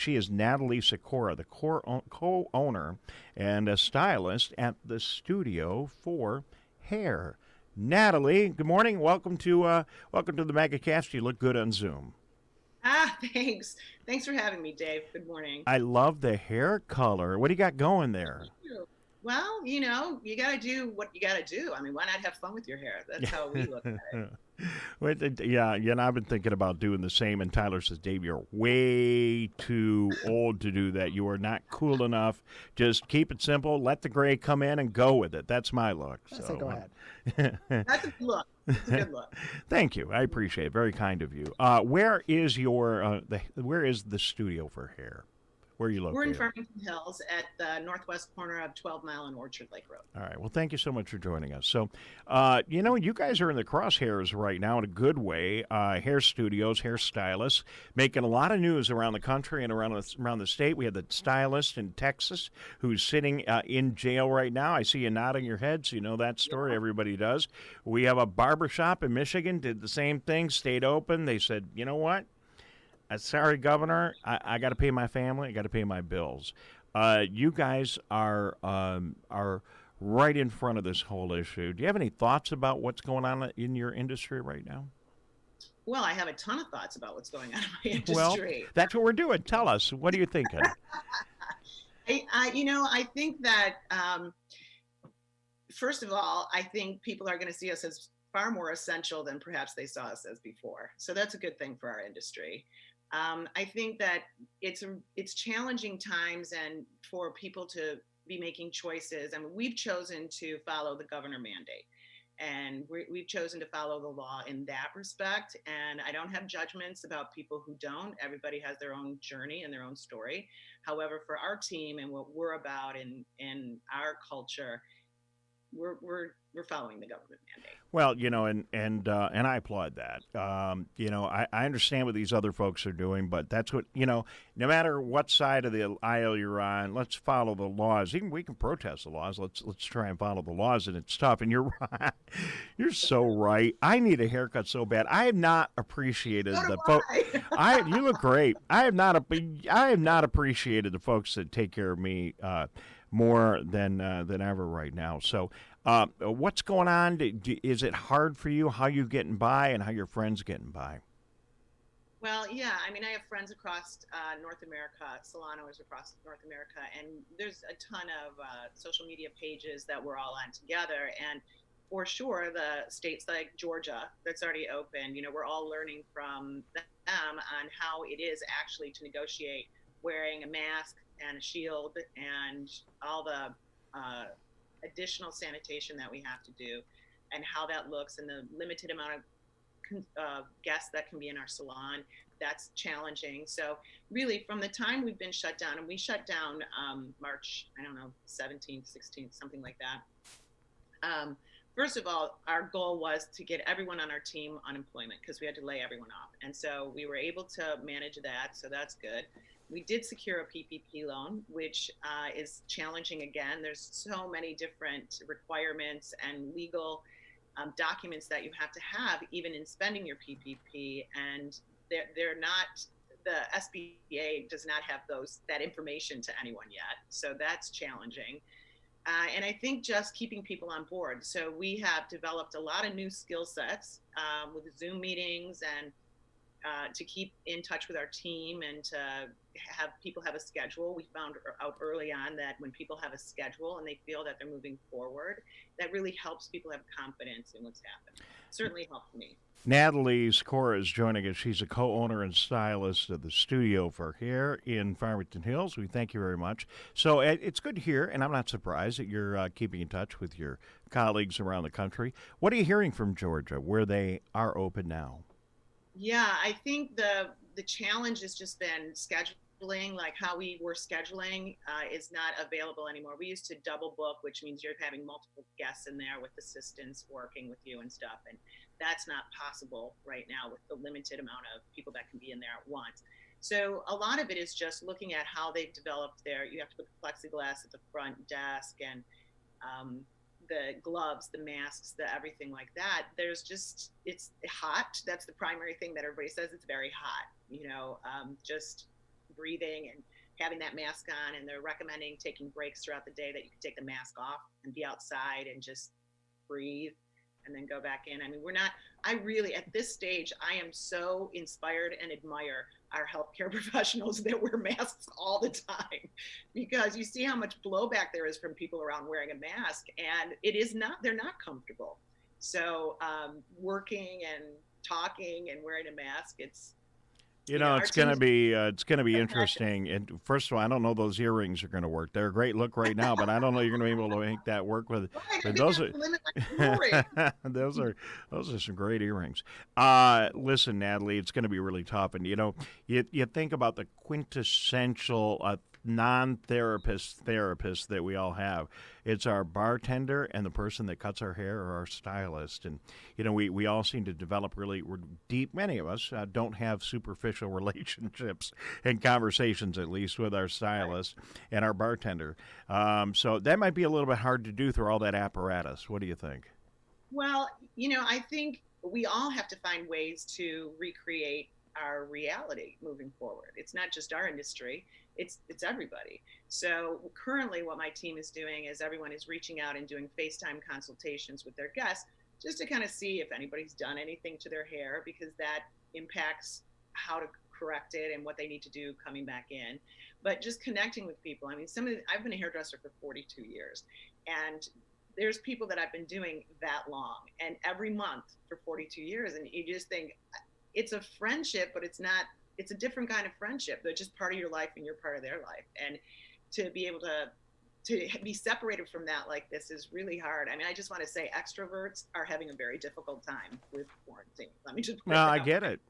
She is Natalie Sikora, the co-owner and a stylist at the studio for hair. Natalie, good morning. Welcome to the MegaCast. You look good on Zoom. Thanks. Thanks for having me, Dave. Good morning. I love the hair color. What do you got going there? Thank you. Well, you got to do what you got to do. I mean, why not have fun with your hair? That's how we look at it. Yeah, and I've been thinking about doing the same. And Tyler says, Dave, you're way too old to do that. You are not cool enough. Just keep it simple. Let the gray come in and go with it. That's my look. I say go ahead. That's a good look. It's a good look. Thank you. I appreciate it. Very kind of you. Where is the studio for hair? Where are you We're in located? Farmington Hills at the northwest corner of 12 Mile and Orchard Lake Road. All right. Well, thank you so much for joining us. So, you guys are in the crosshairs right now in a good way. Hair studios, hair stylists, making a lot of news around the country and around the state. We had the stylist in Texas who's sitting in jail right now. I see you nodding your head, so you know that story. Yeah. Everybody does. We have a barbershop in Michigan, did the same thing, stayed open. They said, you know what? Sorry, Governor, I got to pay my family. I got to pay my bills. You guys are right in front of this whole issue. Do you have any thoughts about what's going on in your industry right now? Well, I have a ton of thoughts about what's going on in my Well, industry. that's what we're doing. Tell us. What are you thinking? I think that first of all, I think people are going to see us as far more essential than perhaps they saw us as before. So that's a good thing for our industry. I think that it's challenging times and for people to be making choices. I mean, we've chosen to follow the governor mandate, and we've chosen to follow the law in that respect. And I don't have judgments about people who don't. Everybody has their own journey and their own story. However, for our team and what we're about in our culture, we're following the government mandate. Well, and I applaud that. I understand what these other folks are doing, but that's what no matter what side of the aisle you're on, let's follow the laws. Even we can protest the laws. Let's try and follow the laws, and it's tough. And you're right. You're so right. I need a haircut so bad. I have not appreciated So do the I. You look great. I have not appreciated the folks that take care of me more than ever right now. So, what's going on? Is it hard for you? How you getting by, and how your friends getting by? Well, yeah. I mean, I have friends across North America, Salon is across North America, and there's a ton of social media pages that we're all on together. And for sure, the states like Georgia that's already open, we're all learning from them on how it is actually to negotiate wearing a mask and a shield and all the additional sanitation that we have to do and how that looks and the limited amount of guests that can be in our salon. That's challenging. So really from the time we've been shut down, and we shut down March, I don't know, 17th, 16th, something like that. First of all, our goal was to get everyone on our team unemployment because we had to lay everyone off. And so we were able to manage that. So that's good. We did secure a PPP loan, which is challenging again. There's so many different requirements and legal documents that you have to have even in spending your PPP. And they're not, the SBA does not have that information to anyone yet. So that's challenging. And I think just keeping people on board. So we have developed a lot of new skill sets with Zoom meetings and to keep in touch with our team and to have people have a schedule. We found out early on that when people have a schedule and they feel that they're moving forward, that really helps people have confidence in what's happening. Certainly helped me. Natalie Sikora is joining us. She's a co-owner and stylist of the Studio for Hair in Farmington Hills. We thank you very much. So it's good to hear, and I'm not surprised that you're keeping in touch with your colleagues around the country. What are you hearing from Georgia, where they are open now? Yeah, I think the challenge has just been scheduling, like how we were scheduling is not available anymore. We used to double book, which means you're having multiple guests in there with assistants working with you and stuff. And that's not possible right now with the limited amount of people that can be in there at once. So a lot of it is just looking at how they've developed you have to put the plexiglass at the front desk and the gloves, the masks, the everything like that. It's hot. That's the primary thing that everybody says. It's very hot, just breathing and having that mask on, and they're recommending taking breaks throughout the day that you can take the mask off and be outside and just breathe and then go back in. I mean, I really, at this stage, I am so inspired and admire our healthcare professionals that wear masks all the time, because you see how much blowback there is from people around wearing a mask, and they're not comfortable. So working and talking and wearing a mask, it's going to be interesting. And first of all, I don't know those earrings are going to work. They're a great look right now, but I don't know you're going to be able to make that work with. Right, those are those are some great earrings. Listen, Natalie, it's going to be really tough, and you think about the quintessential non-therapist that we all have. It's our bartender and the person that cuts our hair, or our stylist. And we all seem to develop we're deep. Many of us don't have superficial relationships and conversations, at least, with our stylist and our bartender. So that might be a little bit hard to do through all that apparatus. What do you think? Well, I think we all have to find ways to recreate our reality moving forward. It's not just our industry, it's everybody. So currently what my team is doing is everyone is reaching out and doing FaceTime consultations with their guests, just to kind of see if anybody's done anything to their hair, because that impacts how to correct it and what they need to do coming back in. But just connecting with people. I mean, I've been a hairdresser for 42 years, and there's people that I've been doing that long, and every month for 42 years, and you just think, it's a friendship, but it's a different kind of friendship. They're just part of your life and you're part of their life. And to be able to be separated from that like this is really hard. I mean, I just want to say extroverts are having a very difficult time with quarantine. Let me just I get it.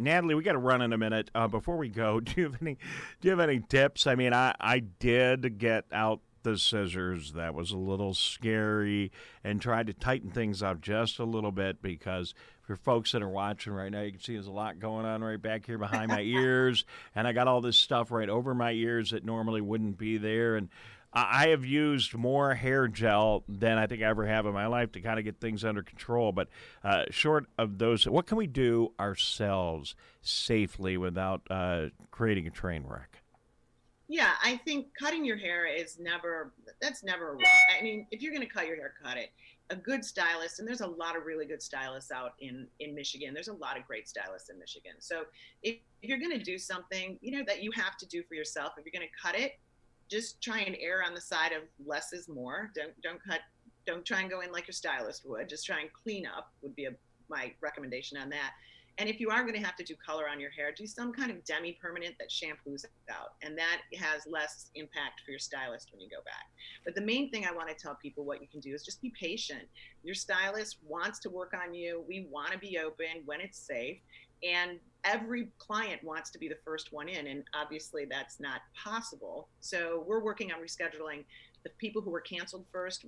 Natalie, we got to run in a minute. Before we go, do you have any tips? I mean, I did get out the scissors. That was a little scary, and tried to tighten things up just a little bit, because for folks that are watching right now, you can see there's a lot going on right back here behind my ears, and I got all this stuff right over my ears that normally wouldn't be there. And I have used more hair gel than I think I ever have in my life to kind of get things under control. But short of those, what can we do ourselves safely without creating a train wreck? Yeah, I think cutting your hair that's never wrong. I mean, if you're going to cut your hair, cut it. A good stylist, and there's a lot of really good stylists out in Michigan. There's a lot of great stylists in Michigan. So if you're going to do something, that you have to do for yourself, if you're going to cut it, just try and err on the side of less is more. Don't try and go in like your stylist would. Just try and clean up would be my recommendation on that. And if you are going to have to do color on your hair, do some kind of demi-permanent that shampoos out. And that has less impact for your stylist when you go back. But the main thing I want to tell people what you can do is just be patient. Your stylist wants to work on you. We want to be open when it's safe. And every client wants to be the first one in. And obviously that's not possible. So we're working on rescheduling. The people who were canceled first,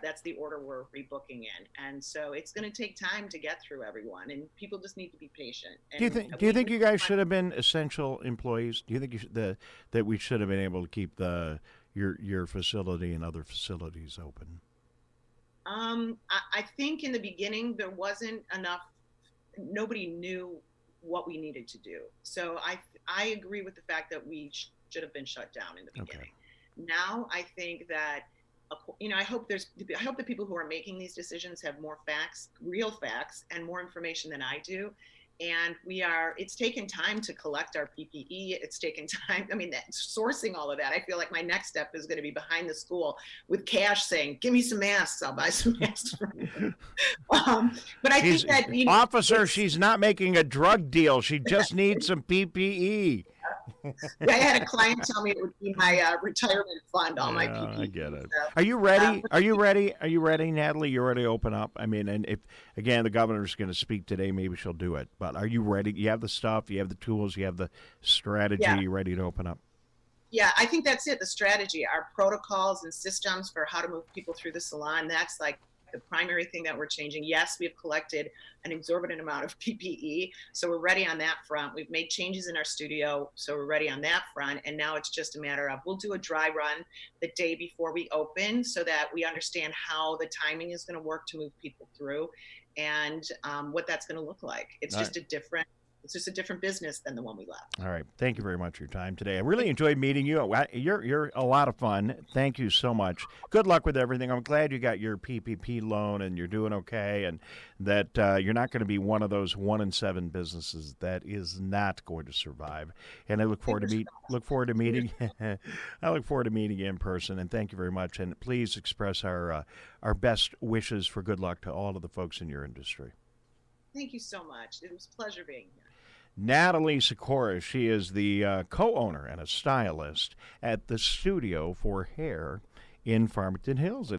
that's the order we're rebooking in. And so it's going to take time to get through everyone, and people just need to be patient. And do you think you guys should have been essential employees? Do you think that we should have been able to keep your facility and other facilities open? I think in the beginning there wasn't enough. Nobody knew what we needed to do. So I agree with the fact that we should have been shut down in the beginning. Okay. Now I think that, I hope the people who are making these decisions have more facts, real facts, and more information than I do. And it's taken time to collect our PPE. It's taken time. I mean, sourcing all of that. I feel like my next step is going to be behind the school with cash saying, give me some masks. I'll buy some masks from you. But I think that, officer, she's not making a drug deal. She just needs some PPE. I had a client tell me it would be my retirement fund, all my PPE. I get it. So, are you ready? Are you ready, Natalie? You're ready to open up? I mean, and if, again, the governor's going to speak today, maybe she'll do it. But are you ready? You have the stuff, you have the tools, you have the strategy, you ready to open up? Yeah, I think that's it, the strategy. Our protocols and systems for how to move people through the salon, that's like the primary thing that we're changing. Yes, we have collected an exorbitant amount of PPE, so we're ready on that front. We've made changes in our studio, so we're ready on that front. And now it's just a matter of, we'll do a dry run the day before we open so that we understand how the timing is going to work to move people through and what that's going to look like. It's just a different it's just a different business than the one we left. All right. Thank you very much for your time today. I really enjoyed meeting you. You're a lot of fun. Thank you so much. Good luck with everything. I'm glad you got your PPP loan and you're doing okay, and that you're not going to be one of those 1 in 7 businesses that is not going to survive. And I look forward to meeting. I look forward to meeting you in person. And thank you very much. And please express our best wishes for good luck to all of the folks in your industry. Thank you so much. It was a pleasure being here. Natalie Sikora, she is the co-owner and a stylist at the Studio for Hair in Farmington Hills.